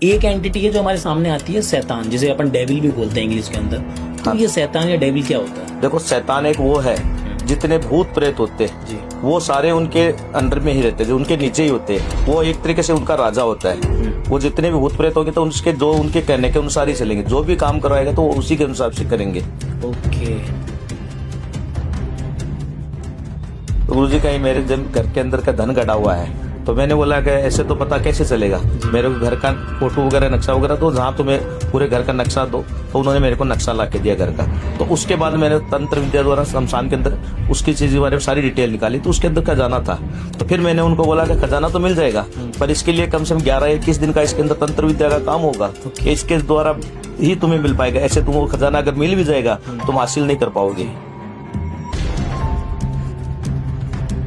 एक एंटिटी है जो हमारे सामने आती है, शैतान, जिसे अपन डेविल भी बोलते हैं इंग्लिश के अंदर। तो हाँ। ये शैतान या डेविल क्या होता है? देखो, शैतान एक वो है, जितने भूत प्रेत होते हैं जी। वो सारे उनके अंडर में ही रहते हैं, जो उनके नीचे ही होते हैं। वो एक तरीके से उनका राजा होता है। वो जितने भी भूत प्रेत होंगे तो उसके जो उनके कहने के अनुसार ही चलेंगे, जो भी काम करवाएगा तो वो उसी के अनुसार से करेंगे। ओके। तो गुरु जी कहीं मेरे जब घर के अंदर का धन गड़ा हुआ है, तो मैंने बोला कि ऐसे तो पता कैसे चलेगा, मेरे को घर का फोटो वगैरह नक्शा वगैरह तो जहाँ तुम्हें पूरे घर का नक्शा दो। तो उन्होंने मेरे को नक्शा ला के दिया घर का। तो उसके बाद मैंने तंत्र विद्या द्वारा शमशान के अंदर उसकी चीज के बारे में सारी डिटेल निकाली, तो उसके अंदर खजाना था। तो फिर मैंने उनको बोला कि खजाना तो मिल जाएगा, पर इसके लिए कम से कम 11-21 दिन का इसके अंदर तंत्र विद्या का काम होगा, कि इसके द्वारा ही तुम्हें मिल पाएगा। ऐसे तुमको खजाना अगर मिल भी जाएगा तुम हासिल नहीं कर पाओगे।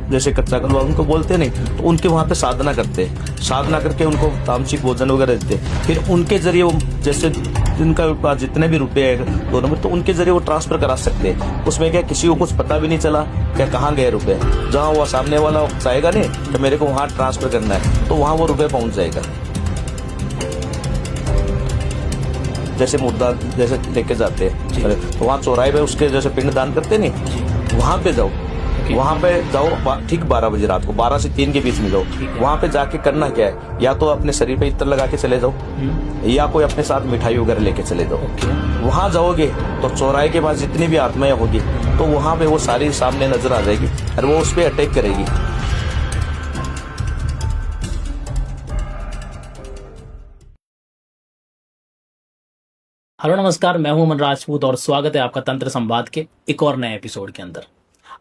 जैसे कच्चा कलवा उनको बोलते नहीं, तो उनके वहां पे साधना करते हैं, साधना करके उनको तामसिक भोजन वगैरह देते हैं। फिर उनके जरिए वो जैसे जिनका जितने भी रुपए है 2 नंबर, तो उनके जरिए वो ट्रांसफर करा सकते हैं। उसमें क्या किसी को कुछ पता भी नहीं चला क्या कहाँ गए रुपए। जहाँ वो सामने वाला चाहेगा नहीं कि मेरे को वहां ट्रांसफर करना है, तो वहां वो रुपए पहुंच जाएगा। जैसे मुर्दा जैसे लेके जाते हैं तो वहाँ चौराहे पे उसके जैसे पिंड दान करते नहीं, वहां पे जाओ। वहां पे जाओ ठीक 12 बजे रात को, 12 से 3 के बीच में जाओ। वहां पे जाके करना क्या है, या तो अपने शरीर पे इत्र लगा के चले जाओ, या कोई अपने साथ मिठाई वगैरह लेके चले जाओ। वहां जाओगे तो चौराहे के पास जितनी भी आत्माएं होगी, तो वहां पे वो सारी सामने नजर आ जाएगी और वो उस पर अटैक करेगी। हेलो नमस्कार, मैं हूं अमन राजपूत और स्वागत है आपका तंत्र संवाद के एक और नए एपिसोड के अंदर।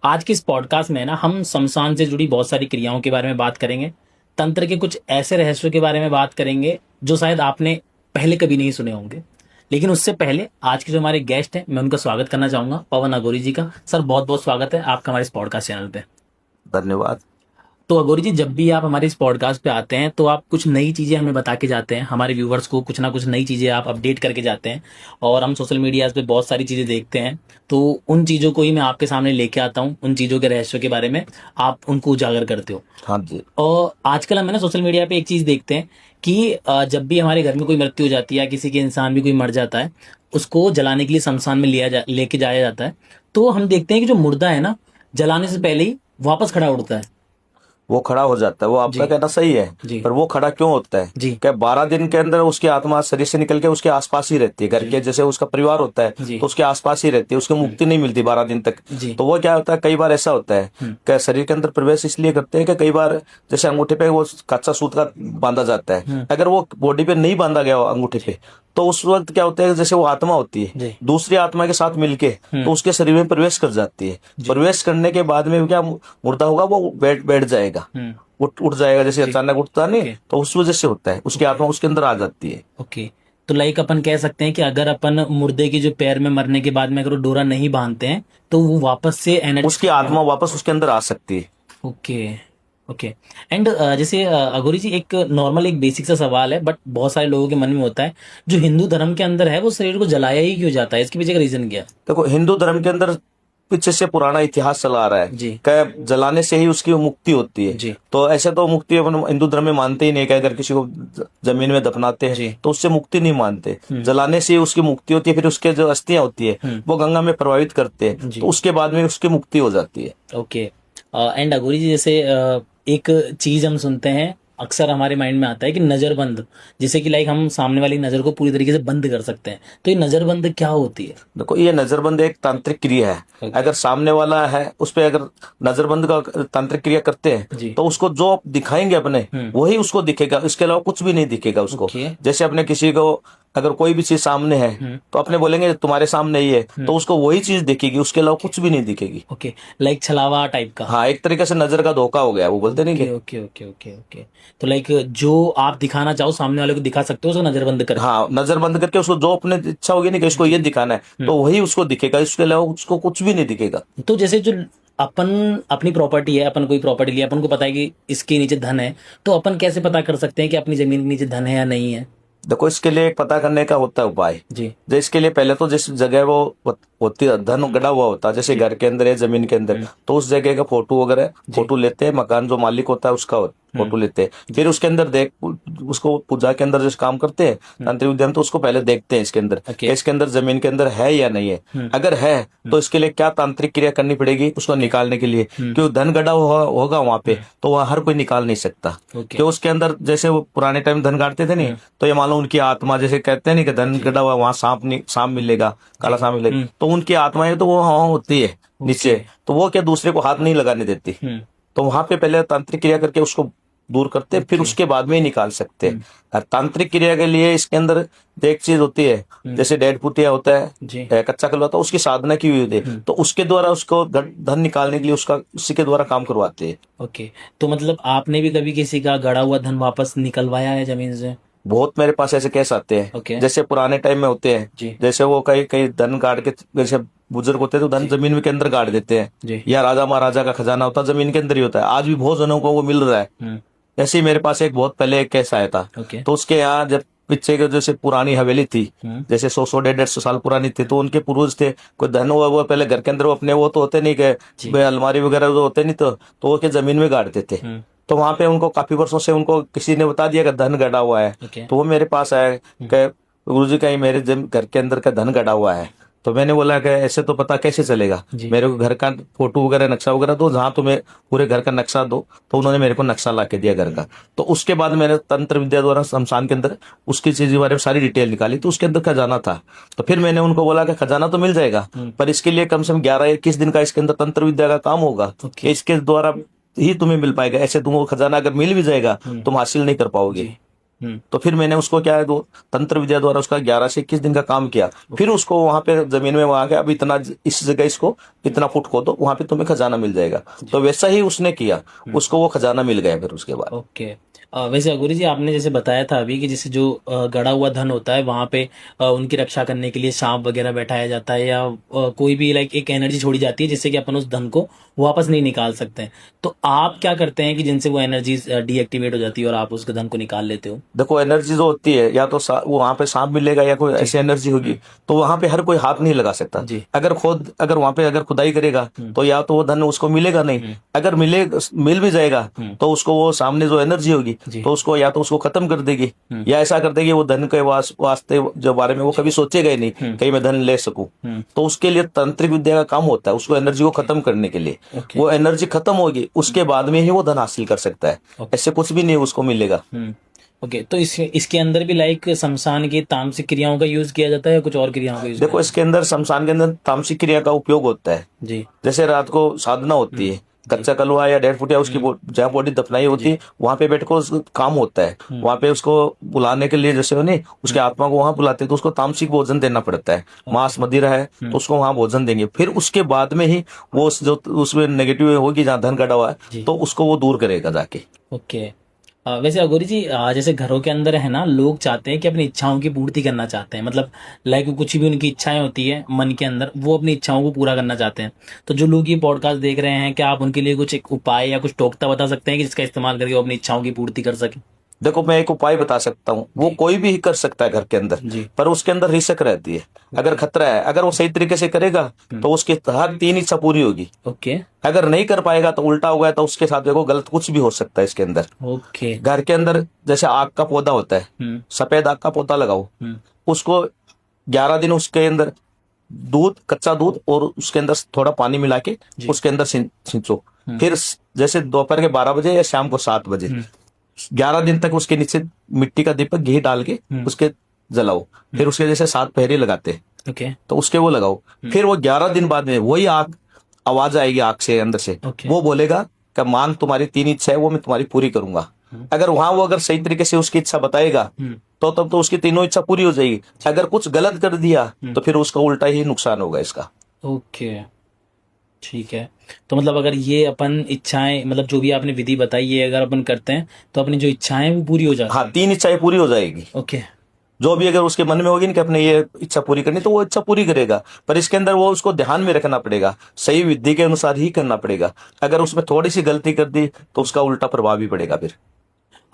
आज के इस पॉडकास्ट में ना हम शमशान से जुड़ी बहुत सारी क्रियाओं के बारे में बात करेंगे, तंत्र के कुछ ऐसे रहस्यों के बारे में बात करेंगे जो शायद आपने पहले कभी नहीं सुने होंगे। लेकिन उससे पहले आज के जो हमारे गेस्ट हैं, मैं उनका स्वागत करना चाहूंगा, पवन अघोरी जी का। सर बहुत बहुत स्वागत है आपका हमारे इस पॉडकास्ट चैनल पे। धन्यवाद। तो अघोरी जी, जब भी आप हमारे इस पॉडकास्ट पे आते हैं तो आप कुछ नई चीजें हमें बता के जाते हैं, हमारे व्यूवर्स को कुछ ना कुछ नई चीजें आप अपडेट करके जाते हैं। और हम सोशल मीडिया पे बहुत सारी चीजें देखते हैं, तो उन चीजों को ही मैं आपके सामने लेके आता हूँ, उन चीजों के रहस्यों के बारे में आप उनको उजागर करते हो। हाँ जी। और आजकल हम ना सोशल मीडिया पे एक चीज देखते हैं कि जब भी हमारे घर में कोई मृत्यु हो जाती है या किसी के इंसान भी कोई मर जाता है, उसको जलाने के लिए शमशान में लेके जाया जाता है। तो हम देखते हैं कि जो मुर्दा है ना, जलाने से पहले ही वापस खड़ा उड़ता है, वो खड़ा हो जाता है। वो आपका कहना सही है, पर वो खड़ा क्यों होता है? क्या 12 दिन के अंदर उसकी आत्मा शरीर से निकल के उसके आसपास ही रहती है, घर के जैसे उसका परिवार होता है तो उसके आसपास ही रहती है, उसको मुक्ति नहीं मिलती 12 दिन तक। तो वो क्या होता है, कई बार ऐसा होता है कि शरीर के अंदर प्रवेश इसलिए करते हैं कि कई बार जैसे अंगूठे पे वो कच्चा सूत का बांधा जाता है, अगर वो बॉडी पे नहीं बांधा गया अंगूठे पे, तो उस वक्त क्या होता है, जैसे वो आत्मा होती है दूसरी आत्मा के साथ मिलके तो उसके शरीर में प्रवेश कर जाती है। प्रवेश करने के बाद में क्या मुर्दा होगा, वो बैठ जाएगा, उठ जाएगा, जैसे अचानक उठता नहीं, तो उस वजह से होता है, उसकी आत्मा उसके अंदर आ जाती है। ओके। तो लाइक अपन कह सकते हैं कि अगर अपन मुर्दे की जो पैर में मरने के बाद में अगर वो डोरा नहीं बांधते हैं तो वो वापस से उसकी आत्मा वापस उसके अंदर आ सकती है। Okay okay. एंड जैसे अघोरी जी, एक नॉर्मल एक बेसिक सा सवाल है, बट बहुत सारे लोगों के मन में होता है, जो हिंदू धर्म के अंदर है वो शरीर को जलाया ही क्यों जाता है, इसके पीछे का रीजन क्या है? देखो, हिंदू धर्म के अंदर पीछे से पुराना इतिहास चला आ रहा है कि जलाने से ही उसकी मुक्ति होती है। तो ऐसे तो मुक्ति अपन हिंदू धर्म में मानते ही नहीं कि अगर किसी को जमीन में दफनाते हैं तो उससे मुक्ति नहीं मानते। जलाने से ही उसकी मुक्ति होती है। फिर उसके जो अस्थियां होती है वो गंगा में प्रवाहित करते हैं, तो उसके बाद में उसकी मुक्ति हो जाती है। ओके। एंड अघोरी जी, जैसे एक चीज हम सुनते हैं, अक्सर हमारे माइंड में आता है कि नजरबंद, जिसे कि लाइक हम सामने वाली नजर को पूरी तरीके से बंद कर सकते हैं। तो ये नजरबंद क्या होती है? देखो, ये नजरबंद एक तांत्रिक क्रिया है। अगर सामने वाला है उस पे अगर नजरबंद का तांत्रिक क्रिया करते हैं तो उसको जो आप दिखाएंगे अपने वही उसको दिखेगा, इसके अलावा कुछ भी नहीं दिखेगा उसको। जैसे अपने किसी को अगर कोई भी चीज सामने है तो अपने बोलेंगे तुम्हारे सामने ही है, तो उसको वही चीज दिखेगी, उसके अलावा कुछ भी नहीं दिखेगी। ओके, लाइक छलावा टाइप का। हाँ, एक तरीके से नजर का धोखा हो गया, वो बोलते नहीं। Okay okay okay okay. तो लाइक जो आप दिखाना चाहो सामने वाले को दिखा सकते हो, उसको नजर बंद करके। हाँ, नजर बंद करके उसको जो अपने इच्छा होगी ना कि इसको ये दिखाना है, तो वही उसको दिखेगा, इसके अलावा उसको कुछ भी नहीं दिखेगा। तो जैसे जो अपन अपनी प्रॉपर्टी है, अपन कोई प्रॉपर्टी लिया, अपन को पता है कि इसके नीचे धन है, तो अपन कैसे पता कर सकते हैं कि अपनी जमीन के नीचे धन है या नहीं है? देखो, इसके लिए एक पता करने का होता है उपाय जी। इसके लिए पहले तो जिस जगह वो होती है, धन गड़ा हुआ होता है, जैसे घर के अंदर है, जमीन के अंदर, तो उस जगह का फोटो वगैरह फोटो लेते हैं, मकान जो मालिक होता है उसका फोटो लेते हैं, फिर उसके अंदर देख उसको पूजा के अंदर जैसे काम करते हैं तांत्रिक विद्या में, तो उसको पहले देखते हैं इसके अंदर इसके अंदर जमीन के अंदर है या नहीं है। अगर है तो इसके लिए क्या तांत्रिक क्रिया करनी पड़ेगी उसको निकालने के लिए, क्यों धन गड़ा होगा वहां पे, तो वह हर कोई निकाल नहीं सकता। क्यों उसके अंदर जैसे वो पुराने टाइम धन गाड़ते थे नहीं, तो ये मान लो उनकी आत्मा, जैसे कहते हैं नहीं कि धन गड़ा हुआ वहां सांप मिलेगा, काला सांप मिलेगा, तो उनकी आत्माएं तो वो वहां होती है नीचे, तो वो क्या दूसरे को हाथ नहीं लगाने देती, तो वहां पे पहले तांत्रिक क्रिया करके उसको दूर करते, फिर उसके बाद में ही निकाल सकते हैं। तांत्रिक क्रिया के लिए इसके अंदर एक चीज होती है, जैसे डेड पुटिया होता है, कच्चा कल होता है, उसकी साधना की हुई होती है, तो उसके द्वारा उसको धन निकालने के लिए उसका उसी के द्वारा काम करवाते हैं। ओके, तो मतलब आपने भी कभी किसी का गड़ा हुआ धन वापस निकलवाया है जमीन से? बहुत मेरे पास ऐसे केस आते हैं, जैसे पुराने टाइम में होते हैं, जैसे वो कई कई धन गाड़ के, जैसे बुजुर्ग होते हैं तो धन जमीन के अंदर गाड़ देते हैं, या राजा महाराजा का खजाना होता है जमीन के अंदर ही होता है, आज भी बहुत जनों को वो मिल रहा है। ऐसे ही मेरे पास एक बहुत पहले एक केस आया था, तो उसके यहाँ जब पीछे के जैसे पुरानी हवेली थी, जैसे 100 150 साल पुरानी थी, तो उनके पूर्वज थे, कोई धन हुआ वो पहले घर के अंदर वो अपने वो तो होते नहीं के अलमारी वगैरह जो होते नहीं, तो वो के जमीन में गाड़ते थे। तो वहां पे उनको काफी वर्षों से उनको किसी ने बता दिया कि धन गड़ा हुआ है, तो वो मेरे पास आया कि गुरुजी का ही मेरे घर के अंदर का धन गड़ा हुआ है। तो मैंने बोला कि ऐसे तो पता कैसे चलेगा, मेरे को घर का फोटो वगैरह नक्शा वगैरह दो, जहां तुम्हें पूरे घर का नक्शा दो, तो उन्होंने मेरे को नक्शा ला के दिया घर का। तो उसके बाद मैंने तंत्र विद्या द्वारा शमशान के अंदर उसकी चीज के बारे में सारी डिटेल निकाली, तो उसके अंदर खजाना था। तो फिर मैंने उनको बोला कि खजाना तो मिल जाएगा, पर इसके लिए कम से कम 11-21 दिन का इसके अंदर तंत्र विद्या का काम होगा, इसके द्वारा ही तुम्हें मिल पाएगा, ऐसे तुमको खजाना अगर मिल भी जाएगा तुम हासिल नहीं कर पाओगे। तो फिर मैंने उसको क्या है, दो तंत्र विद्या द्वारा उसका 11 से 21 दिन का काम किया, फिर उसको वहां पे जमीन में वहां के अब इतना इस जगह इसको इतना फुट खोदो, वहां पे तुम्हें खजाना मिल जाएगा। तो वैसा ही उसने किया, उसको वो खजाना मिल गया फिर उसके बाद। ओके, वैसे गुरु जी आपने जैसे बताया था अभी कि जैसे जो गड़ा हुआ धन होता है वहां पे उनकी रक्षा करने के लिए सांप वगैरह बैठाया जाता है, या कोई भी लाइक एक एनर्जी छोड़ी जाती है जिससे कि अपन उस धन को वापस नहीं निकाल सकते हैं। तो आप क्या करते हैं कि जिनसे वो एनर्जी डीएक्टिवेट हो जाती है और आप उस धन को निकाल लेते हो? देखो एनर्जी जो होती है, या तो वो वहां पे सांप मिलेगा या कोई ऐसी एनर्जी होगी, तो वहां पे हर कोई हाथ नहीं लगा सकता। अगर वहां पे अगर खुदाई करेगा तो या तो वो धन उसको मिलेगा नहीं, अगर मिल भी जाएगा तो उसको वो सामने जो एनर्जी होगी तो उसको या तो उसको खत्म कर देगी, या ऐसा कर देगी वो धन के वास्ते जो बारे में वो कभी सोचेगा ही नहीं कहीं मैं धन ले सकूं। तो उसके लिए तांत्रिक विद्या का काम होता है, उसको एनर्जी को खत्म करने के लिए। वो एनर्जी खत्म होगी उसके बाद में ही वो धन हासिल कर सकता है, ऐसे कुछ भी नहीं उसको मिलेगा। ओके, तो इसके अंदर भी लाइक शमशान की तामसिक क्रियाओं का यूज किया जाता है या कुछ और क्रियाओं का यूज? देखो इसके अंदर शमशान के अंदर तामसिक क्रिया का उपयोग होता है जी। जैसे रात को साधना होती है, कच्चा कलवा या 1.5 फुट या उसकी जहाँ बॉडी दफनाई होती है वहां पे बैठ कर काम होता है, वहां पे उसको बुलाने के लिए जैसे नहीं उसके आत्मा को वहां बुलाते हैं तो उसको तामसिक भोजन देना पड़ता है, मांस मदिरा है तो उसको वहां भोजन देंगे, फिर उसके बाद में ही वो जो उसमें नेगेटिव होगी जहाँ धन कटा हुआ है तो उसको वो दूर करेगा जाके। ओके, वैसे अघोरी जी जैसे घरों के अंदर है ना, लोग चाहते हैं कि अपनी इच्छाओं की पूर्ति करना चाहते हैं, मतलब लाइक कुछ भी उनकी इच्छाएं होती है मन के अंदर वो अपनी इच्छाओं को पूरा करना चाहते हैं। तो जो लोग ये पॉडकास्ट देख रहे हैं, क्या आप उनके लिए कुछ एक उपाय या कुछ टोकता बता सकते हैं कि जिसका इस्तेमाल करके वो अपनी इच्छाओं की पूर्ति कर सके? देखो मैं एक उपाय बता सकता हूँ, वो कोई भी कर सकता है घर के अंदर, पर उसके अंदर रिस्क रहती है। अगर खतरा है, अगर वो सही तरीके से करेगा तो उसकी हर 3 इच्छा पूरी होगी। ओके, अगर नहीं कर पाएगा तो उल्टा हो गया तो उसके साथ देखो गलत कुछ भी हो सकता है इसके अंदर। ओके, घर के अंदर जैसे आग का पौधा होता है, सफेद आग का पौधा लगाओ, उसको 11 दिन उसके अंदर दूध, कच्चा दूध और उसके अंदर थोड़ा पानी मिला के उसके अंदर सिंचो, फिर जैसे दोपहर के 12 बजे या शाम को 7 बजे 11 दिन तक उसके नीचे मिट्टी का दीपक घी डाल के उसके जलाओ, फिर उसके जैसे 7 पहरे लगाते तो उसके वो लगाओ, फिर वो 11 दिन बाद में वही आग आवाज आएगी आग से अंदर से, वो बोलेगा कि मान तुम्हारी 3 इच्छा है वो मैं तुम्हारी पूरी करूंगा। अगर वहां वो अगर सही तरीके से उसकी इच्छा बताएगा तो तब तो उसकी तीनों इच्छा पूरी हो जाएगी। अगर कुछ गलत कर दिया तो फिर उसका उल्टा ही नुकसान होगा इसका। ओके, ठीक है। तो मतलब अगर ये अपन इच्छाएं, मतलब जो भी आपने विधि बताई है अगर अपन करते हैं तो अपनी जो इच्छाएं वो पूरी हो जाती है। हाँ, 3 इच्छाएं पूरी हो जाएगी। ओके, जो भी अगर उसके मन में होगी ना कि अपने ये इच्छा पूरी करनी तो वो इच्छा पूरी करेगा, पर इसके अंदर वो उसको ध्यान में रखना पड़ेगा, सही विधि के अनुसार ही करना पड़ेगा। अगर उसमें थोड़ी सी गलती कर दी तो उसका उल्टा प्रभाव भी पड़ेगा फिर।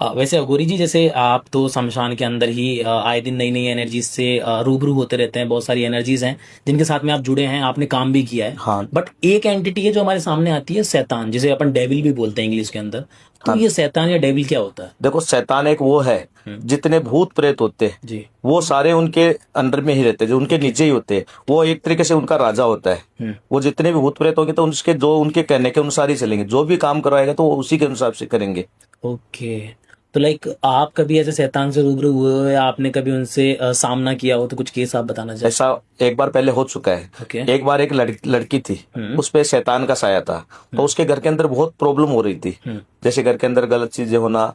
वैसे अघोरी जी, जैसे आप तो शमशान के अंदर ही आए दिन नई नई एनर्जीज से रूबरू होते रहते हैं, बहुत सारी एनर्जीज हैं जिनके साथ में आप जुड़े हैं, आपने काम भी किया है। हाँ। बट एक एंटिटी है जो हमारे सामने आती है, शैतान, जिसे अपन डेविल भी बोलते हैं इंग्लिश के अंदर। तो हाँ। ये शैतान या डेविल क्या होता है? देखो, शैतान एक वो है, जितने भूत प्रेत होते हैं जी, वो सारे उनके अंडर में ही रहते हैं, जो उनके नीचे ही होते हैं। वो एक तरीके से उनका राजा होता है। वो जितने भी भूत प्रेत होंगे तो उसके जो उनके कहने के अनुसार ही चलेंगे, जो भी काम करवाएगा तो वो उसी के अनुसार से करेंगे। ओके। तो लाइक आप कभी ऐसे शैतान से रूबरू हुए हो या आपने कभी उनसे सामना किया हो, तो कुछ केस आप बताना चाहें? ऐसा एक बार पहले हो चुका है। ओके। एक बार एक लड़की थी, उस पे शैतान का साया था। तो उसके घर के अंदर बहुत प्रॉब्लम हो रही थी, जैसे घर के अंदर गलत चीजें होना।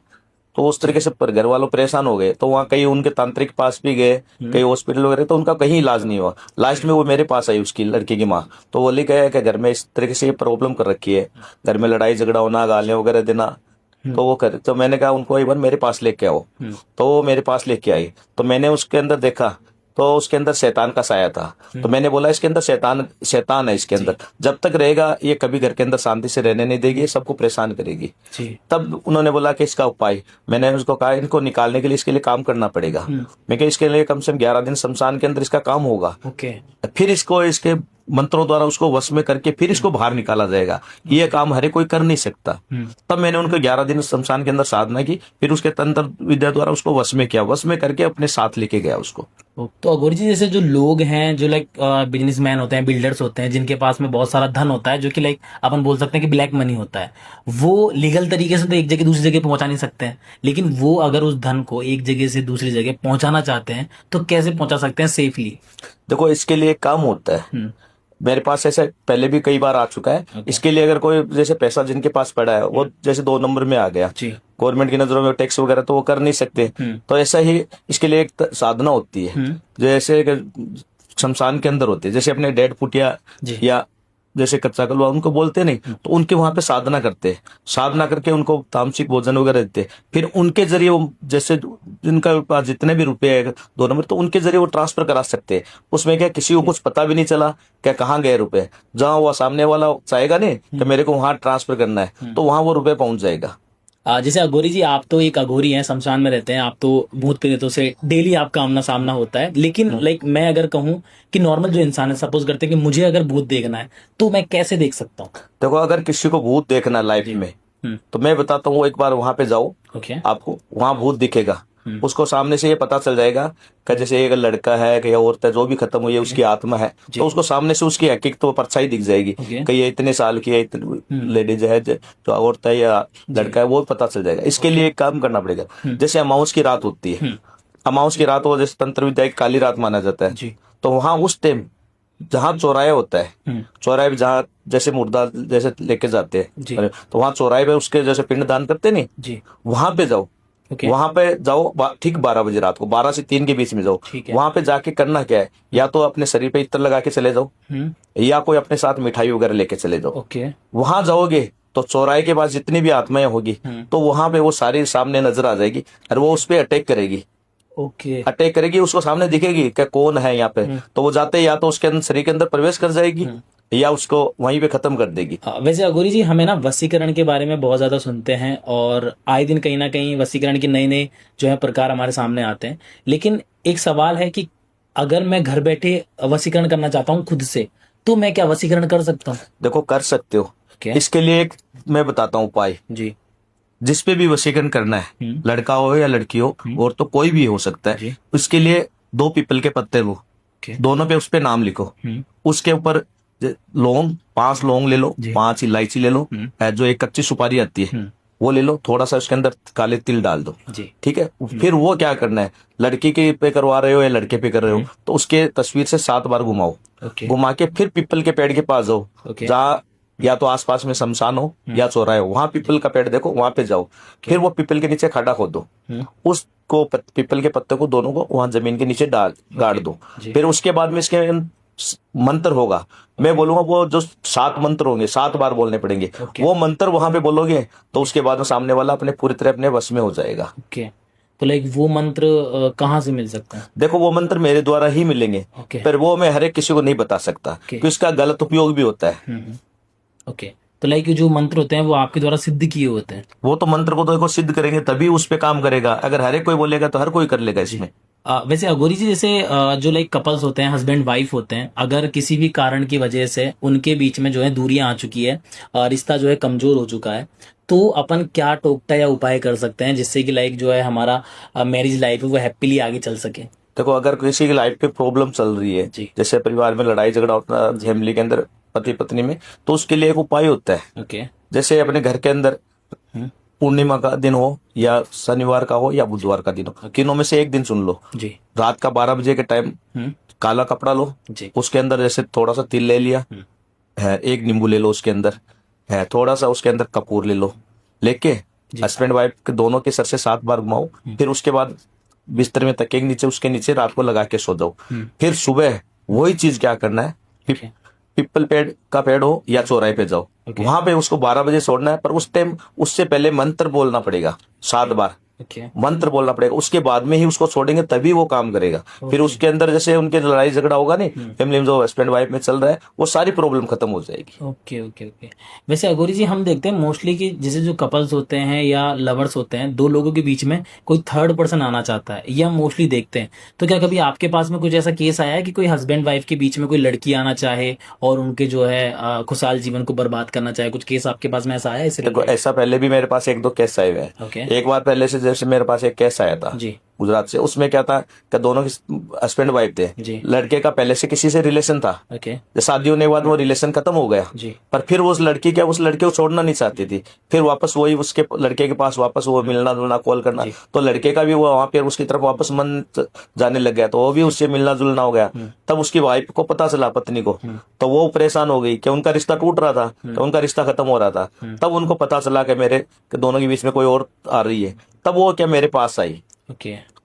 तो उस तरीके से घर वालों परेशान हो गए। तो वहाँ कहीं उनके तांत्रिक पास भी गए, कहीं हॉस्पिटल वगैरह, तो उनका कहीं इलाज नहीं हुआ। लास्ट में वो मेरे पास आई, उसकी लड़की की माँ। तो वो ले गया कि घर में इस तरीके से ये प्रॉब्लम कर रखी है, घर में लड़ाई झगड़ा होना, गालियां वगैरह देना। तो वो करे, तो मैंने कहा उनको एक बार मेरे पास लेके आओ। तो वो मेरे पास लेके आई। तो मैंने उसके अंदर देखा, तो उसके अंदर शैतान का साया था। तो मैंने बोला इसके अंदर शैतान है, इसके अंदर जब तक रहेगा ये कभी घर के अंदर शांति से रहने नहीं देगी, सबको परेशान करेगी। तब उन्होंने बोला कि इसका उपाय, मैंने उसको कहा इनको निकालने के लिए इसके लिए काम करना पड़ेगा। मैं कहा इसके लिए कम से कम 11 दिन शमशान के अंदर इसका काम होगा। फिर इसको इसके मंत्रों द्वारा उसको वश में करके फिर इसको बाहर निकाला जाएगा। ये काम हरे कोई कर नहीं सकता। तब मैंने उनको 11 दिन शमशान के अंदर साधना की, फिर उसके तंत्र विद्या द्वारा उसको वश में किया, वश में करके अपने साथ लेके गया उसको। तो अघोरी जी, जैसे जो लोग हैं जो लाइक बिजनेसमैन होते हैं, बिल्डर्स होते हैं, जिनके पास में बहुत सारा धन होता है, जो कि लाइक अपन बोल सकते हैं कि ब्लैक मनी होता है, वो लीगल तरीके से तो एक जगह दूसरी जगह पहुंचा नहीं सकते हैं। लेकिन वो अगर उस धन को एक जगह से दूसरी जगह पहुंचाना चाहते हैं तो कैसे पहुंचा सकते हैं सेफली? देखो, इसके लिए एक काम होता है, मेरे पास ऐसे पहले भी कई बार आ चुका है। इसके लिए अगर कोई जैसे पैसा जिनके पास पड़ा है, वो जैसे 2 नंबर में आ गया, गवर्नमेंट की नजरों में टैक्स वगैरह तो वो कर नहीं सकते। तो ऐसा ही इसके लिए एक साधना होती है, जैसे शमशान के अंदर होती है, जैसे अपने डेड पुटिया या जैसे कच्चा कलवा उनको बोलते नहीं, तो उनके वहां पे साधना करते हैं। साधना करके उनको तामसिक भोजन वगैरह देते हैं। फिर उनके जरिए वो जैसे जिनका पास जितने भी रुपए है 2 नंबर, तो उनके जरिए वो ट्रांसफर करा सकते हैं। उसमें क्या किसी को कुछ पता भी नहीं चला क्या कहाँ गए रुपए। जहां वो सामने वाला चाहेगा नहीं कि मेरे को वहां ट्रांसफर करना है, तो वहां वो रुपए पहुंच जाएगा। जैसे अघोरी जी, आप तो एक अघोरी हैं, शमशान में रहते हैं, आप तो भूत प्रेतों से डेली आपका आमना सामना होता है। लेकिन लाइक मैं अगर कहूं कि नॉर्मल जो इंसान है, सपोज करते हैं कि मुझे अगर भूत देखना है तो मैं कैसे देख सकता हूँ? देखो, अगर किसी को भूत देखना है लाइफ में, तो मैं बताता हूँ, एक बार वहां पे जाओ, आपको वहां भूत दिखेगा। उसको सामने से ये पता चल जाएगा कि जैसे एक लड़का है कि औरत है, जो भी खत्म हुई है उसकी आत्मा है, तो उसको सामने से उसकी हकीकत तो परछाई दिख जाएगी कि ये इतने साल की है, लेडीज है, जो औरत है या लड़का है, वो पता चल जाएगा। इसके लिए एक काम करना पड़ेगा। जैसे अमावस की रात होती है, अमावस की रात वो जैसे तंत्र विद्या एक काली रात माना जाता है, तो वहां उस टाइम जहाँ चौराया होता है, चौराहे पे जहाँ जैसे मुर्दा जैसे लेके जाते हैं, तो वहाँ चौराहे पे उसके जैसे पिंड दान करते नहीं, वहां पे जाओ। वहां पे जाओ ठीक 12 बजे रात को, 12 से 3 के बीच में जाओ। वहां पे जाके करना क्या है, या तो अपने शरीर पे इत्र लगा के चले जाओ, या कोई अपने साथ मिठाई वगैरह लेके चले जाओ। वहां जाओगे तो चौराहे के पास जितनी भी आत्माएं होगी, तो वहां पे वो सारी सामने नजर आ जाएगी और वो उस पर अटैक करेगी। अटैक करेगी, उसको सामने दिखेगी कि कौन है यहाँ पे, तो वो जाते या तो उसके अंदर शरीर के अंदर प्रवेश कर जाएगी या उसको वहीं पे खत्म कर देगी। वैसे अघोरी जी, हमें ना वशीकरण के बारे में बहुत ज्यादा सुनते हैं और आए दिन कहीं ना कहीं वशीकरण के नए नए जो है प्रकार हमारे सामने आते हैं। लेकिन एक सवाल है कि अगर मैं घर बैठे वशीकरण करना चाहता हूँ खुद से, तो मैं क्या वशीकरण कर सकता हूँ? देखो, कर सकते हो। इसके लिए एक मैं बताता हूँ उपाय जी। जिस पे भी वशीकरण करना है, लड़का हो या लड़की हो, और तो कोई भी हो सकता है, उसके लिए 2 पीपल के पत्ते लो, दोनों पे उस पे नाम लिखो, उसके ऊपर लौंग 5 लौंग ले लो, 5 इलायची ले लो, जो एक कच्ची सुपारी आती है वो ले लो, थोड़ा सा उसके अंदर काले तिल डाल दो, ठीक है। फिर वो क्या करना है, लड़की के पे करवा रहे हो या लड़के पे कर रहे हो, तो उसके तस्वीर से 7 बार घुमाओ। घुमा के फिर पीपल के पेड़ के पास जाओ, जहाँ या तो आसपास में शमशान हो या चौराहे हो, वहां पीपल का पेड़ देखो, वहां पे जाओ। फिर वो पीपल के नीचे खड्डा खोदो, उसको पीपल के पत्ते को दोनों को वहां जमीन के नीचे गाड़ दो। फिर उसके बाद में इसके मंत्र होगा, मैं बोलूंगा वो जो 7 मंत्र होंगे, 7 बार बोलने पड़ेंगे। वो मंत्र वहां पे बोलोगे तो उसके बाद में सामने वाला अपने पूरी तरह अपने वश में हो जाएगा। तो लाइक वो मंत्र कहाँ से मिल सकता है? देखो, वो मंत्र मेरे द्वारा ही मिलेंगे, पर वो मैं हर एक किसी को नहीं बता सकता, क्योंकि इसका गलत उपयोग भी होता है। ओके। तो लाइक जो मंत्र होते हैं वो आपके द्वारा सिद्ध किए होते हैं? वो तो मंत्र को तो देखो सिद्ध करेंगे तभी उस पे काम करेगा, अगर हर एक कोई बोलेगा तो हर कोई कर लेगा इसमें। वैसे अघोरी जी, जैसे जो लाइक कपल्स होते हैं, हस्बैंड वाइफ होते हैं, अगर किसी भी कारण की वजह से उनके बीच में जो है दूरियां आ चुकी है, रिश्ता जो है कमजोर हो चुका है, तो अपन क्या टोकता या उपाय कर सकते हैं जिससे कि लाइक जो है हमारा मैरिज लाइफ है वो हैप्पीली आगे चल सके? देखो, अगर किसी की लाइफ पे प्रॉब्लम चल रही है, जैसे परिवार में लड़ाई झगड़ा होता है, फैमिली के अंदर पति पत्नी में, तो उसके लिए एक उपाय होता है। ओके। जैसे अपने घर के अंदर पूर्णिमा का दिन हो या शनिवार का हो या बुधवार का दिन हो, तीनों में से एक दिन चुन लो जी। रात का 12 बजे के टाइम काला कपड़ा लो जी। उसके अंदर जैसे थोड़ा सा तिल ले लिया है, एक नींबू ले लो उसके अंदर है, थोड़ा सा उसके अंदर कपूर ले लो, लेके हस्बैंड वाइफ के दोनों के सर से 7 बार घुमाओ। फिर उसके बाद बिस्तर में तकिए के नीचे, उसके नीचे रात को लगा के सो जाओ। फिर सुबह वही चीज क्या करना है, पिपल पेड़ का पेड़ हो या चौराहे पे जाओ, वहां पे उसको 12 बजे छोड़ना है, पर उस टाइम उससे पहले मंत्र बोलना पड़ेगा 7 बार। मंत्र बोलना पड़ेगा, उसके बाद में ही उसको छोड़ेंगे तभी वो काम करेगा। फिर उसके अंदर जैसे उनके लड़ाई झगड़ा होगा नहीं, फैमिली में जो हस्बैंड वाइफ में चल रहा है, वो सारी प्रॉब्लम खत्म हो जाएगी। Okay okay okay. वैसे अघोरी जी, हम देखते हैं मोस्टली कि जैसे जो कपल्स होते हैं या लवर्स होते हैं, दो लोगों के बीच में कोई थर्ड पर्सन आना चाहता है, ये हम मोस्टली देखते हैं। तो क्या कभी आपके पास में कुछ ऐसा केस आया है कि कोई हस्बैंड वाइफ के बीच में कोई लड़की आना चाहे और उनके जो है खुशहाल जीवन को बर्बाद करना चाहे? कुछ केस आपके पास में ऐसा आया है? देखो, ऐसा पहले भी मेरे पास 1-2 केस आए हुए हैं। एक बार पहले से जैसे मेरे पास एक केस आया था जी, गुजरात से। उसमें क्या था कि दोनों हस्बैंड वाइफ थे जी। लड़के का पहले से किसी से रिलेशन था, शादी होने के बाद वो रिलेशन खत्म हो गया जी। पर फिर वो लड़की क्या उस लड़के को छोड़ना नहीं चाहती थी, फिर वापस वही उसके लड़के के पास वापस वो मिलना जुलना, कॉल करना, तो लड़के का भी वो वहां पर उसकी तरफ वापस मन जाने लग गया, तो वो भी उससे मिलना जुलना हो गया। तब उसकी वाइफ को पता चला, पत्नी को, तो वो परेशान हो गई कि उनका रिश्ता टूट रहा था, तो उनका रिश्ता खत्म हो रहा था। तब उनको पता चला कि मेरे दोनों के बीच में कोई और आ रही है। तब वो क्या मेरे पास आई,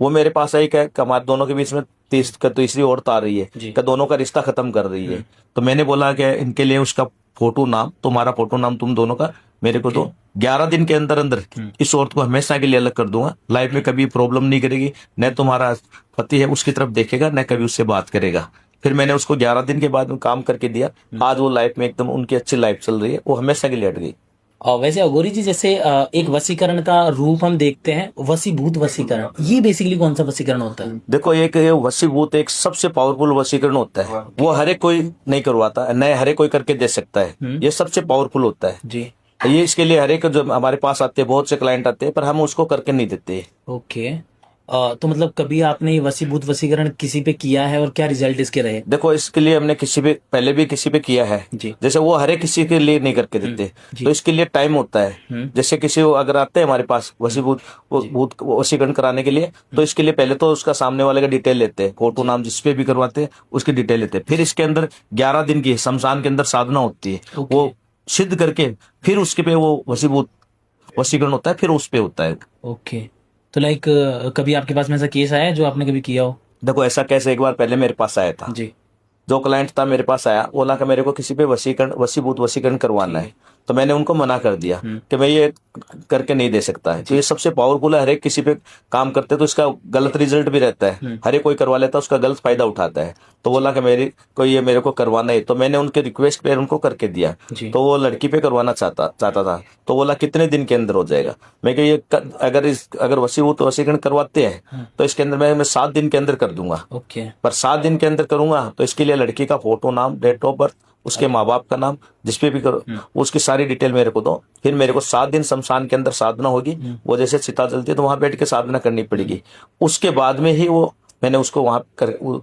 वो मेरे पास आई कि हमारे दोनों के बीच में तीसरी औरत आ रही है, कि दोनों का रिश्ता खत्म कर रही है। तो मैंने बोला कि इनके लिए उसका फोटो नाम, तुम्हारा फोटो नाम तुम दोनों का मेरे को दो, 11 दिन के अंदर अंदर इस औरत को हमेशा के लिए अलग कर दूंगा, लाइफ में कभी प्रॉब्लम नहीं करेगी, न तुम्हारा पति है उसकी तरफ देखेगा, न कभी उससे बात करेगा। फिर मैंने उसको 11 दिन के बाद में काम करके दिया। आज वो लाइफ में एकदम उनकी अच्छी लाइफ चल रही है, वो हमेशा के लिए हट गई। और वैसे अघोरी जी, जैसे एक वशीकरण का रूप हम देखते हैं, वशीभूत वशीकरण, ये बेसिकली कौन सा वशीकरण होता है? देखो, एक वशीभूत एक सबसे पावरफुल वशीकरण होता है, वो हर एक कोई नहीं करवाता, न हर एक कोई करके दे सकता है, ये सबसे पावरफुल होता है जी। ये इसके लिए हर एक जो हमारे पास आते हैं, बहुत से क्लाइंट आते हैं, पर हम उसको करके नहीं देते। ओके। तो मतलब कभी आपने ये वशीभूत वशीकरण किसी पे किया है और क्या रिजल्ट इसके रहे? देखो, इसके लिए हमने किसी पे पहले भी किसी पे किया है जी। जैसे वो हर एक किसी के लिए नहीं करके देते, तो इसके लिए टाइम होता है। जैसे किसी अगर आते हैं हमारे पास वशीभूत वशीकरण कराने के लिए, तो इसके लिए पहले तो उसका सामने वाले का डिटेल लेते हैं, फोटो नाम जिसपे भी करवाते हैं उसकी डिटेल लेते हैं। फिर इसके अंदर 11 दिन की शमशान के अंदर साधना होती है, वो सिद्ध करके फिर उसके पे वो वशीभूत वशीकरण होता है, फिर उस पे होता है। ओके। तो लाइक कभी आपके पास में ऐसा केस आया है जो आपने कभी किया हो? देखो, ऐसा केस एक बार पहले मेरे पास आया था जी। जो क्लाइंट था मेरे पास आया, बोला कि मेरे को किसी पे वशीभूत वशीकरण करवाना है, तो मैंने उनको मना कर दिया कि मैं ये करके नहीं दे सकता है। तो ये सबसे पावरफुल है, हर एक किसी पे काम करते तो इसका गलत रिजल्ट भी रहता है, हर एक कोई करवा लेता है, उसका गलत फायदा उठाता है। तो बोला कि मेरे को करवाना है, तो मैंने उनके रिक्वेस्ट पे उनको करके दिया। तो वो लड़की पे करवाना चाहता था, तो बोला कितने दिन के अंदर हो जाएगा? मैं ये अगर वशीभूत वशीकरण करवाते हैं तो इसके अंदर मैं 7 दिन के अंदर कर दूंगा। पर 7 दिन के अंदर करूंगा तो इसके लिए लड़की का फोटो नाम, डेट ऑफ बर्थ, उसके माँ बाप का नाम, जिसपे भी करो उसकी सारी डिटेल मेरे को दो। फिर मेरे को 7 दिन शमशान के अंदर साधना होगी, वो जैसे चिता जलती है तो वहां बैठ के साधना करनी पड़ेगी। उसके बाद में ही वो मैंने उसको वहां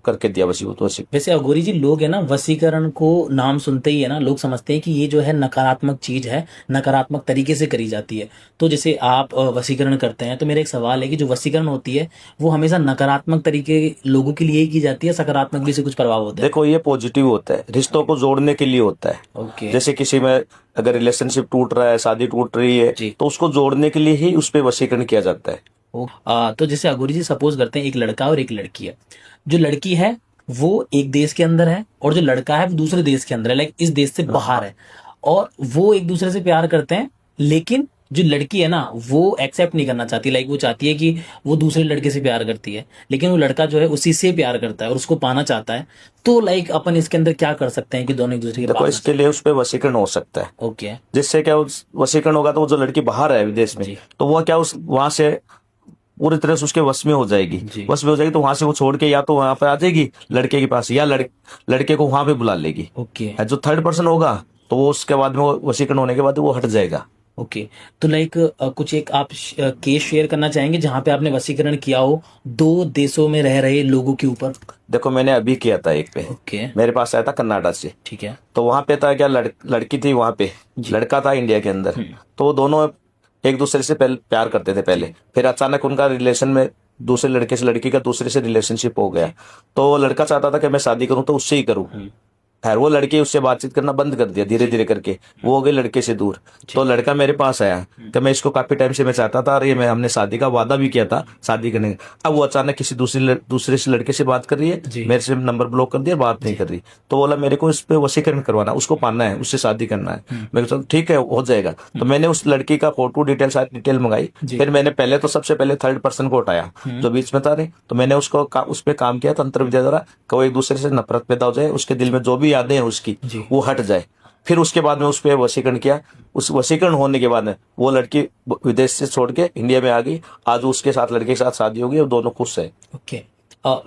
करके दिया वशीभूत वशीकरण। वैसे अघोरी जी, लोग है ना वशीकरण को नाम सुनते ही है ना, लोग समझते हैं कि ये जो है नकारात्मक चीज है, नकारात्मक तरीके से करी जाती है। तो जैसे आप वशीकरण करते हैं, तो मेरा एक सवाल है कि जो वशीकरण होती है वो हमेशा नकारात्मक तरीके लोगों के लिए ही की जाती है, सकारात्मक भी से कुछ प्रभाव होता है? देखो, ये पॉजिटिव होता है, रिश्तों को जोड़ने के लिए होता है। ओके। जैसे किसी में अगर रिलेशनशिप टूट रहा है, शादी टूट रही है, तो उसको जोड़ने के लिए ही उस पर वशीकरण किया जाता है। तो जैसे अघोरी जी, सपोज करते हैं एक लड़का और एक लड़की है। जो लड़की है वो एक देश के अंदर है और जो लड़का है वो दूसरे देश के अंदर है, लाइक इस देश से बाहर है, और वो एक दूसरे से प्यार करते हैं, लेकिन जो लड़की है ना वो एक्सेप्ट नहीं करना चाहती, लाइक वो चाहती है कि वो दूसरे लड़के से प्यार करती है, लेकिन वो लड़का जो है उसी से प्यार करता है और उसको पाना चाहता है। तो लाइक अपन इसके अंदर क्या कर सकते हैं कि दोनों एक दूसरे के देखो, इसके लिए उस पर वशीकरण हो सकता है। ओके। जिससे क्या वशीकरण होगा तो वो जो लड़की बाहर है विदेश में, तो वो क्या उस वहां से पूरी तरह से उसके वश में हो जाएगी। वश में हो जाएगी तो वहां से वो छोड़ के या तो वहां पे आ जाएगी लड़के के पास, या लड़के को वहां पे बुला लेगी। ओके। जो थर्ड पर्सन होगा तो वो उसके बाद में वशीकरण होने के बाद वो हट जाएगा। ओके। तो लाइक कुछ एक आप केस शेयर करना चाहेंगे जहां पे आपने वशीकरण किया हो 2 देशों में रह रहे लोगों के ऊपर? देखो, मैंने अभी किया था एक पे। ओके। मेरे पास आया था कनाडा से। ठीक है। तो वहां पे था क्या, लड़की थी वहां पे, लड़का था इंडिया के अंदर। तो वो दोनों एक दूसरे से प्यार करते थे पहले, फिर अचानक उनका रिलेशन में दूसरे लड़के से, लड़की का दूसरे से रिलेशनशिप हो गया। तो लड़का चाहता था कि मैं शादी करूं तो उससे ही करूं। खैर वो लड़की उससे बातचीत करना बंद कर दिया धीरे धीरे करके, वो हो गई लड़के से दूर। तो लड़का मेरे पास आया कि मैं इसको काफी टाइम से मैं चाहता था, और ये मैं हमने शादी का वादा भी किया था शादी करने का। अब वो अचानक किसी दूसरे से लड़के से बात कर रही है, मेरे से नंबर ब्लॉक कर दिया, बात नहीं कर रही। तो बोला मेरे को इस पे वशीकरण करवाना, उसको पाना है, उससे शादी करना है। मैं चलो ठीक है, हो जाएगा। तो मैंने उस लड़की का फोटो डिटेल सारी डिटेल मंगाई। फिर मैंने पहले तो सबसे पहले थर्ड पर्सन को हटाया जो बीच में था। तो मैंने उसको उस पर काम किया तंत्र विद्या द्वारा, कि वो एक दूसरे से नफरत पैदा हो जाए, उसके दिल में जो भी यादें हैं उसकी वो हट जाए। फिर उसके बाद में उस पर वशीकरण किया। उस वशीकरण होने के बाद में वो लड़की विदेश से छोड़ के इंडिया में आ गई। आज उसके साथ लड़के के साथ शादी होगी और दोनों खुश है। ओके।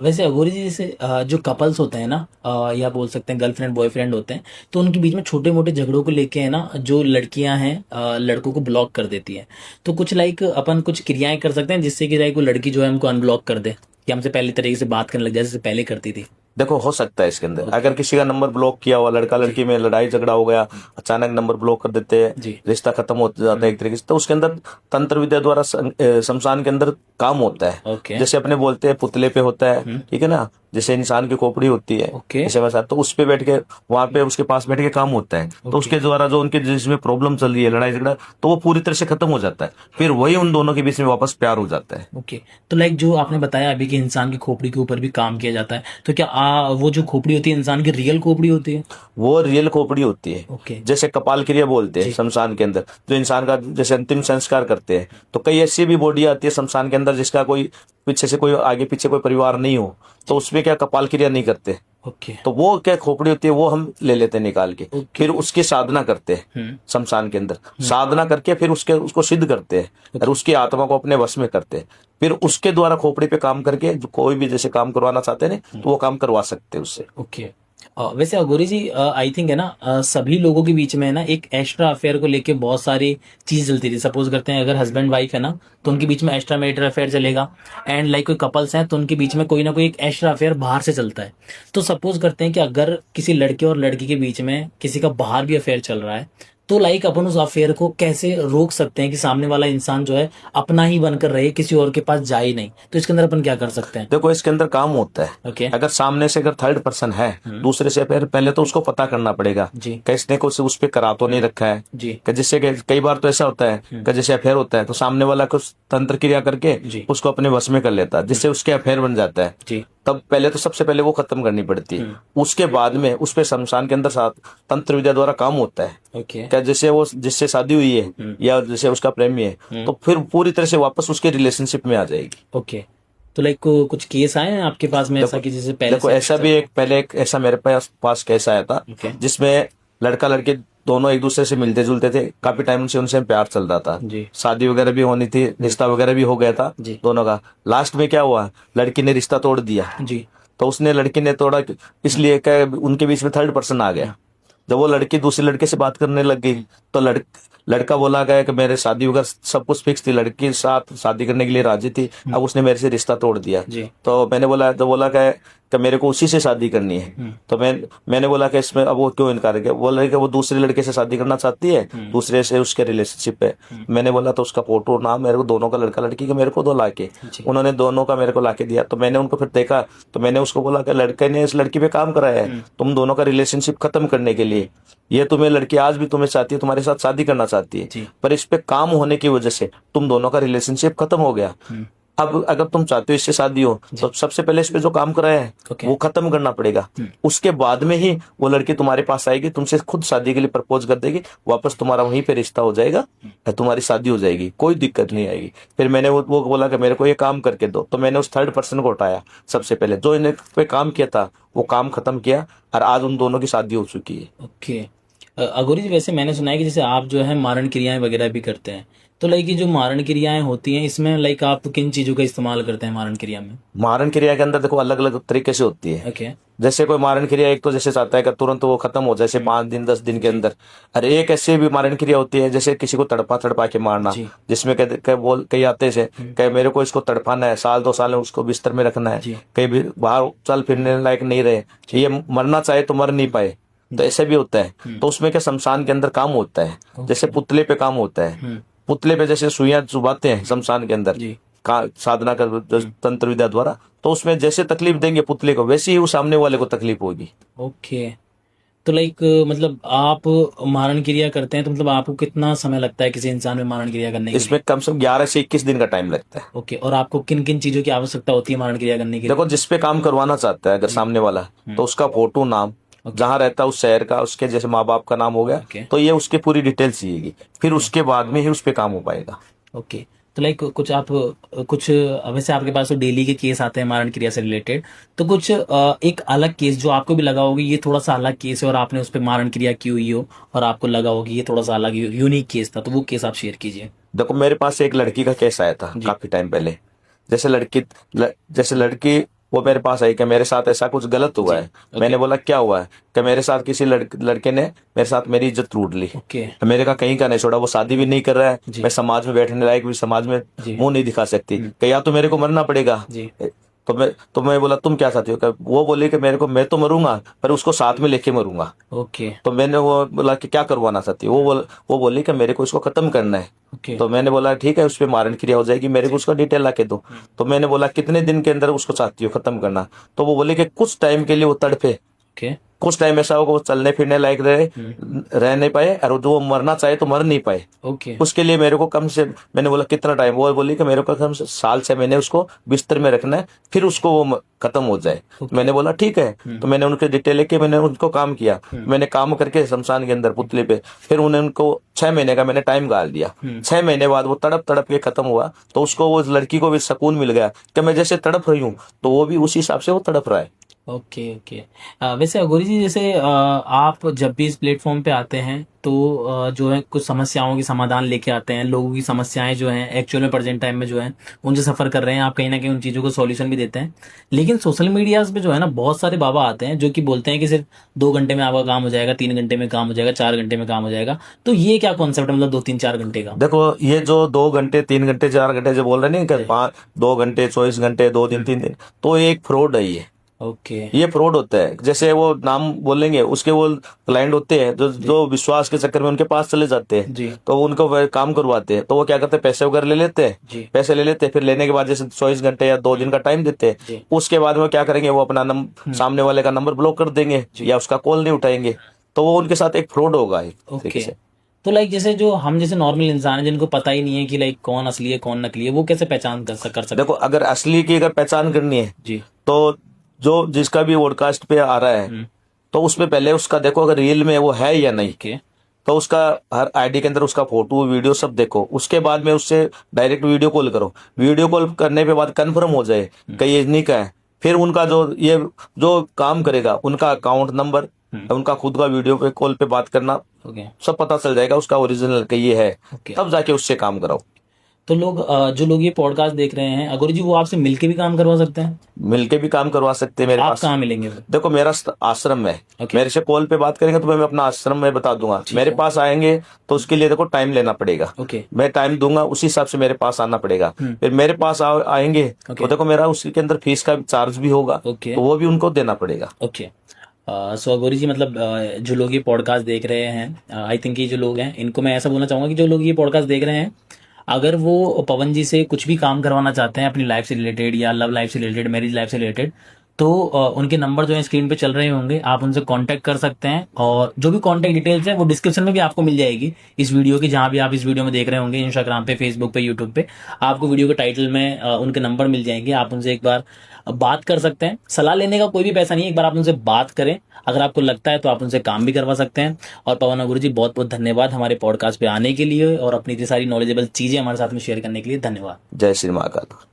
वैसे अघोरी जी, जैसे जो कपल्स होते हैं ना, या बोल सकते हैं गर्लफ्रेंड बॉयफ्रेंड होते हैं, तो उनके बीच में छोटे मोटे झगड़ों को लेके है ना, जो लड़कियां हैं लड़कों को ब्लॉक कर देती हैं। तो कुछ लाइक अपन कुछ क्रियाएं कर सकते हैं जिससे कि लाइक वो लड़की जो है हमको अनब्लॉक कर दे, कि हमसे पहले तरीके से बात करने लग जाए जैसे पहले करती थी। देखो, हो सकता है इसके अंदर अगर किसी का नंबर ब्लॉक किया हुआ, लड़का लड़की में लड़ाई झगड़ा हो गया, अचानक नंबर ब्लॉक कर देते हैं, रिश्ता खत्म हो जाता है एक तरीके से, तो उसके अंदर तंत्र विद्या द्वारा शमशान के अंदर काम होता है। जैसे अपने बोलते हैं पुतले पे होता है, ठीक है ना, जैसे इंसान की खोपड़ी होती है, जैसे वैसा, तो उस पे बैठ के वहां पे उसके पास बैठ के काम होता है। तो उसके द्वारा जो उनके जिसमें प्रॉब्लम चल रही है, लड़ाई झगड़ा, तो वो पूरी तरह से खत्म हो जाता है। फिर वही उन दोनों के बीच में वापस प्यार हो जाता है। ओके। तो लाइक जो आपने बताया अभी कि इंसान की खोपड़ी के ऊपर भी काम किया जाता है, तो क्या वो जो खोपड़ी होती है इंसान की रियल खोपड़ी होती है? वो रियल खोपड़ी होती है। ओके। जैसे कपाल क्रिया बोलते हैं शमशान के अंदर, जो इंसान का जैसे अंतिम संस्कार करते हैं, तो कई ऐसी भी बॉडी आती है शमशान के अंदर जिसका कोई पीछे से कोई आगे पीछे कोई परिवार नहीं हो, तो उसमें क्या कपाल क्रिया नहीं करते। ओके। तो वो क्या खोपड़ी होती है वो हम ले लेते हैं निकाल के, फिर उसकी साधना करते हैं शमशान के अंदर। साधना करके फिर उसको सिद्ध करते हैं और उसकी आत्मा को अपने वश में करते हैं। फिर उसके द्वारा खोपड़ी पे काम करके जो कोई भी जैसे काम करवाना चाहते हैं तो वो काम करवा सकते हैं उससे। ओके। वैसे अघोरी जी, आई थिंक है ना, सभी लोगों के बीच में है ना एक एक्स्ट्रा अफेयर को लेके बहुत सारी चीज चलती थी। सपोज करते हैं अगर हस्बैंड वाइफ है ना, तो उनके बीच में एक्स्ट्रा मैरिटल अफेयर चलेगा। एंड लाइक कोई कपल्स हैं तो उनके बीच में कोई ना कोई एक एक्स्ट्रा अफेयर बाहर से चलता है। तो सपोज करते हैं कि अगर किसी लड़के और लड़की के बीच में किसी का बाहर भी अफेयर चल रहा है, तो लाइक अपन उस अफेयर को कैसे रोक सकते हैं कि सामने वाला इंसान जो है अपना ही बनकर रहे, किसी और के पास जाए नहीं? तो इसके अंदर अपन क्या कर सकते हैं? देखो, इसके अंदर काम होता है। ओके। अगर सामने से अगर थर्ड पर्सन है दूसरे से, पहले तो उसको पता करना पड़ेगा कि इसने कुछ उस पर करा तो नहीं रखा है जी, जिससे कई बार तो ऐसा होता है कि जैसे अफेयर होता है तो सामने वाला कुछ तंत्र क्रिया करके उसको अपने वश में कर लेता है, जिससे उसके अफेयर बन जाता है जी। तब पहले तो सबसे पहले वो खत्म करनी पड़ती है। उसके बाद में उस पे शमशान के अंदर साथ तंत्र विद्या द्वारा काम होता है। क्या जैसे वो जिससे शादी हुई है या जैसे उसका प्रेमी है, तो फिर पूरी तरह से वापस उसके रिलेशनशिप में आ जाएगी। ओके। तो लाइक कुछ केस आए हैं आपके पास में ऐसा कि जैसे पहले? देखो, ऐसा भी एक ऐसा मेरे पास केस आया था जिसमें लड़का लड़के दोनों एक दूसरे से मिलते जुलते थे, काफी टाइम से उनसे प्यार चल रहा था, शादी वगैरह भी होनी थी, रिश्ता वगैरह भी हो गया था दोनों का। लास्ट में क्या हुआ, लड़की ने रिश्ता तोड़ दिया जी। तो उसने लड़की ने तोड़ा इसलिए क्या उनके बीच में थर्ड पर्सन आ गया। जब वो लड़की दूसरे लड़के से बात करने लग गई तो लड़का बोला गया कि मेरे शादी वगैरह सब कुछ फिक्स थी, लड़की के साथ शादी करने के लिए राजी थी, अब उसने मेरे से रिश्ता तोड़ दिया। तो मैंने बोला कि मेरे को उसी से शादी करनी है। तो मैंने बोला कि इसमें अब वो क्यों इनकार किया? बोला कि वो दूसरे लड़के से शादी करना चाहती है, दूसरे से उसके रिलेशनशिप है। मैंने बोला तो उसका फोटो नाम मेरे को दोनों का, लड़का लड़की का मेरे को दो लाके, उन्होंने दोनों का मेरे को लाके दिया। तो मैंने उनको फिर देखा तो मैंने उसको बोला कि लड़के ने इस लड़की पे काम कराया है तुम दोनों का रिलेशनशिप खत्म करने के लिए। ये तुम्हें लड़की आज भी तुम्हें चाहती है, तुम्हारे साथ शादी करना चाहती है, पर इस पे काम होने की वजह से तुम दोनों का रिलेशनशिप खत्म हो गया। अब अगर तुम चाहते हो इससे शादी हो तो सबसे पहले इस पे जो काम कराया है वो खत्म करना पड़ेगा। उसके बाद में ही वो लड़की तुम्हारे पास आएगी, तुमसे खुद शादी के लिए प्रपोज कर देगी, वापस तुम्हारा वहीं पे रिश्ता हो जाएगा, तुम्हारी शादी हो जाएगी, कोई दिक्कत नहीं आएगी। फिर मैंने वो बोला कि मेरे को ये काम करके दो, तो मैंने उस थर्ड पर्सन को उठाया। सबसे पहले जो इन्हें पे काम किया था वो काम खत्म किया और आज उन दोनों की शादी हो चुकी है। ओके। अघोरी जी, वैसे मैंने सुना है कि जैसे आप जो है मारण क्रियाएं वगैरह भी करते हैं, तो लाइक ये जो मारण क्रियाएं होती हैं इसमें लाइक आप किन चीजों का इस्तेमाल करते हैं मारण क्रिया में? मारण क्रिया के अंदर देखो अलग अलग तरीके से होती है। ओके। जैसे कोई मारण क्रिया एक तो जैसे चाहता है कि तुरंत वो खत्म हो जाए, जैसे 5 दिन 10 दिन के अंदर। अरे एक ऐसी भी मारण क्रिया होती है जैसे किसी को तड़पा तड़पा के मारना, जिसमें कई आते से कहीं मेरे को इसको तड़पाना है, 1-2 साल में उसको बिस्तर में रखना है, कहीं भी बाहर चल फिरने लायक नहीं रहे, ये मरना चाहे तो मर नहीं पाए, तो ऐसे भी होता है। तो उसमें क्या शमशान के अंदर काम होता है, जैसे पुतले पे काम होता है। पुतले पे जैसे सुइयां चुभाते हैं शमशान के अंदर साधना कर तंत्र विद्या द्वारा, तो उसमें जैसे तकलीफ देंगे पुतले को वैसे ही वो सामने वाले को तकलीफ होगी। ओके। तो लाइक मतलब आप मारण क्रिया करते हैं तो मतलब आपको कितना समय लगता है किसी इंसान में मारण क्रिया करने के लिए? इसमें कम से कम 11 से 21 दिन का टाइम लगता है। ओके। और आपको किन किन चीजों की आवश्यकता होती है मारण क्रिया करने के लिए? देखो जिसपे काम करवाना चाहता है अगर सामने वाला, तो उसका फोटो, नाम, जहाँ रहता है उस शहर का, उसके जैसे माँ बाप का नाम हो गया, तो ये उसकी पूरी डिटेल चाहिएगी, फिर उसके बाद में ही उस पे काम हो पाएगा। ओके। तो लाइक कुछ वैसे आपके पास तो डेली के केस आते हैं मारण क्रिया से रिलेटेड, तो कुछ एक अलग केस जो आपको भी लगा होगा ये थोड़ा सा अलग केस है और आपने उस पर मारण क्रिया की हुई हो और आपको लगा होगा ये थोड़ा सा अलग यूनिक केस था, तो वो केस आप शेयर कीजिए। देखो मेरे पास एक लड़की का केस आया था काफी टाइम पहले। जैसे लड़की वो मेरे पास आई कि मेरे साथ ऐसा कुछ गलत हुआ है। मैंने बोला क्या हुआ है? कि मेरे साथ किसी लड़के ने मेरे साथ मेरी इज्जत लूट ली। मेरे का कहीं का नहीं छोड़ा, वो शादी भी नहीं कर रहा है, मैं समाज में बैठने लायक भी समाज में मुंह नहीं दिखा सकती, कि या तो मेरे को मरना पड़ेगा। तो मैं बोला तुम क्या चाहती हो? वो बोली कि मैं तो मरूंगा पर उसको साथ में लेके मरूंगा। ओके। तो मैंने वो बोला कि क्या करवाना चाहती हो? वो बोली कि मेरे को इसको खत्म करना है। तो मैंने बोला ठीक है, उस पर मारण क्रिया हो जाएगी, मेरे को उसका डिटेल ला के दो। तो मैंने बोला कितने दिन के अंदर उसको चाहती हो खत्म करना? तो वो बोले कि कुछ टाइम के लिए वो तड़पे, कुछ टाइम ऐसा होगा वो चलने फिरने लायक रह नहीं पाए, और जो वो मरना चाहे तो मर नहीं पाए। उसके लिए मेरे को मैंने बोला कितना टाइम? वो बोली कि मेरे को कम से 1-6 महीने उसको बिस्तर में रखना है, फिर उसको वो खत्म हो जाए। मैंने बोला ठीक है। तो मैंने उनके डिटेल लेके मैंने उनको काम किया। मैंने काम करके शमशान के अंदर पुतले पे, फिर उनको 6 महीने का मैंने टाइम गाल दिया। 6 महीने बाद वो तड़प तड़प के खत्म हुआ, तो उसको वो लड़की को भी सुकून मिल गया कि मैं जैसे तड़प रही हूँ तो वो भी उसी हिसाब से वो तड़प रहा है। ओके। ओके। वैसे अघोरी जी, जैसे आप जब भी इस प्लेटफॉर्म पे आते हैं तो जो है कुछ समस्याओं की समाधान लेके आते हैं, लोगों की समस्याएं जो हैं एक्चुअल में प्रेजेंट टाइम में जो है उनसे सफ़र कर रहे हैं, आप कहीं ना कहीं उन चीज़ों को सॉल्यूशन भी देते हैं। लेकिन सोशल मीडियाज पे जो है ना बहुत सारे बाबा आते हैं जो कि बोलते हैं कि सिर्फ 2 घंटे में आपका काम हो जाएगा, 3 घंटे में काम हो जाएगा, 4 घंटे में काम हो जाएगा। तो ये क्या कॉन्सेप्ट है, मतलब 2-3-4 घंटे का? देखो ये जो 2 घंटे 3 घंटे 4 घंटे जो बोल रहे हैं नहीं, 2 घंटे 24 घंटे 2 दिन 3 दिन, तो ये एक फ्रॉड है। ये फ्रॉड होता है। जैसे वो नाम बोलेंगे, उसके वो क्लाइंट होते हैं जो विश्वास के चक्कर में उनके पास चले जाते हैं, तो उनको काम करवाते हैं। तो वो क्या करते हैं, पैसे वगैरह ले लेते हैं, फिर लेने के बाद जैसे 24 घंटे या 2 दिन का टाइम देते हैं। उसके बाद में क्या करेंगे, वो अपना सामने वाले का नंबर ब्लॉक कर देंगे या उसका कॉल नहीं उठाएंगे, तो वो उनके साथ एक फ्रॉड होगा। तो लाइक जैसे जो हम जैसे नॉर्मल इंसान है जिनको पता ही नहीं है कि लाइक कौन असली है कौन नकली है, वो कैसे पहचान कर सकते? देखो अगर असली की अगर पहचान करनी है तो जो जिसका भी पॉडकास्ट पे आ रहा है, तो उसमें पहले उसका देखो अगर रियल में वो है या नहीं, तो उसका हर आईडी के अंदर उसका फोटो वीडियो सब देखो। उसके बाद में उससे डायरेक्ट वीडियो कॉल करो। वीडियो कॉल करने के बाद कंफर्म हो जाए कि ये इन्हीं का है, फिर उनका जो काम करेगा उनका अकाउंट नंबर, उनका खुद का वीडियो पे कॉल पे बात करना, सब पता चल जाएगा उसका ओरिजिनल का ये है। तब जाके उससे काम कराओ। तो जो लोग ये पॉडकास्ट देख रहे हैं अघोरी जी, वो आपसे मिलके भी काम करवा सकते हैं? मिलके भी काम करवा सकते हैं। मेरे पास कहाँ मिलेंगे? देखो मेरा आश्रम है। मेरे से कॉल पे बात करेंगे तो मैं अपना आश्रम में बता दूंगा। मेरे पास आएंगे तो उसके लिए देखो टाइम लेना पड़ेगा। मैं टाइम दूंगा, उसी हिसाब से मेरे पास आना पड़ेगा। फिर मेरे पास आएंगे तो देखो मेरा उसके अंदर फीस का चार्ज भी होगा, तो वो भी उनको देना पड़ेगा। ओके। सो अघोरी जी, मतलब जो लोग ये पॉडकास्ट देख रहे हैं, आई थिंक ये जो लोग हैं इनको मैं ऐसा बोलना चाहूंगा कि जो लोग ये पॉडकास्ट देख रहे हैं, अगर वो पवन जी से कुछ भी काम करवाना चाहते हैं अपनी लाइफ से रिलेटेड या लव लाइफ से रिलेटेड, मैरिज लाइफ से रिलेटेड, तो उनके नंबर जो है स्क्रीन पे चल रहे होंगे, आप उनसे कांटेक्ट कर सकते हैं। और जो भी कांटेक्ट डिटेल्स है वो डिस्क्रिप्शन में भी आपको मिल जाएगी इस वीडियो की, जहां भी आप इस वीडियो में देख रहे होंगे, इंस्टाग्राम पे, फेसबुक पे, यूट्यूब पे, आपको वीडियो के टाइटल में उनके नंबर मिल जाएंगे। आप उनसे एक बार बात कर सकते हैं। सलाह लेने का कोई भी पैसा नहीं है, एक बार आप उनसे बात करें, अगर आपको लगता है तो आप उनसे काम भी करवा सकते हैं। और पवन गुरु जी, बहुत बहुत धन्यवाद हमारे पॉडकास्ट पे आने के लिए और अपनी इतनी सारी नॉलेजेबल चीजें हमारे साथ में शेयर करने के लिए। धन्यवाद। जय श्री महाकाल।